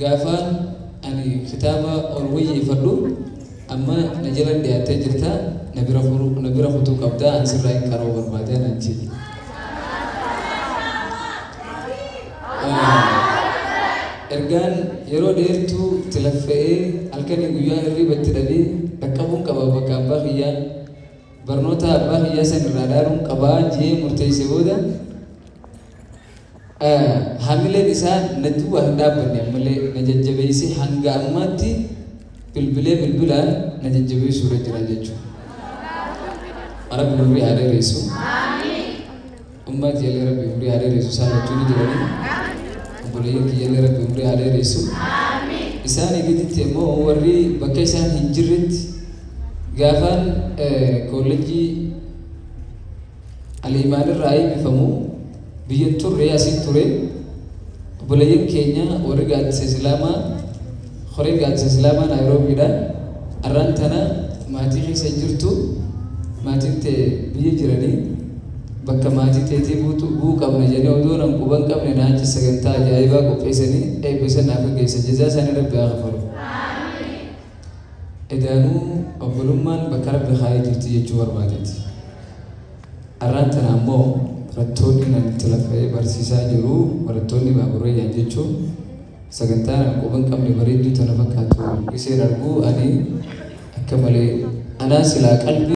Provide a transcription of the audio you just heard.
قافان أني كتابة أولوية يفرلو أما نجلا دياتي جرتا نبرا خطوك أبدا أنسر رأيك كارو بربادين أنجي ergaan yeroo dheertuu tilaffa'ee halkanii guyyaa hirriibatti dhabee dhaqqabuun qaba bakka abbaa kiyyaa barnoota abbaa kiyyaa san irraa dhaaluun qabaa jee murteesse booda hamileen isaa natti waa hin dhaabbanne ammallee na jajjabeessee hanga ammaatti bilbilaan na jajjabeessuudha jira jechuudha. Rabbi umrii haa dheeressu. Ummati yalee Rabbi umrii haa dheeressu saalachuun jiranii. Boleh kiyyalee Rabbi umrii haa dheeressu. Isaan eegatti immoo warri bakka isaan hin jirretti gaafaan koolleejjii Al-Imaan irraa eebbifamu biyya turre asii ture obboleeyyan keenya warri gaaddisa Islaamaa horee gaaddisa Islaamaa Naayiroobiidha. Arraan tana maatii keessa jirtu maatiin ta'e biyya jiranii bakka maatii ta'eetii bu'uu qabna jedhanii odoo nan quban qabne naachi sagantaa ajaa'ibaa qopheessanii eebbisan naaf geessa jazaa isaanii Rabbi haa kafalu. Edaanuu obbolummaan bakka Rabbi kaa'ee jirti jechuu barbaadeeti. Arraan tana ammoo barattoonni nan itti laffa'ee barsiisaa jiru barattoonni baaburreeyyaa jechuun sagantaa quban qabne bareedduu tana fakkaatu iseen arguu ani akka malee anaa silaa qalbii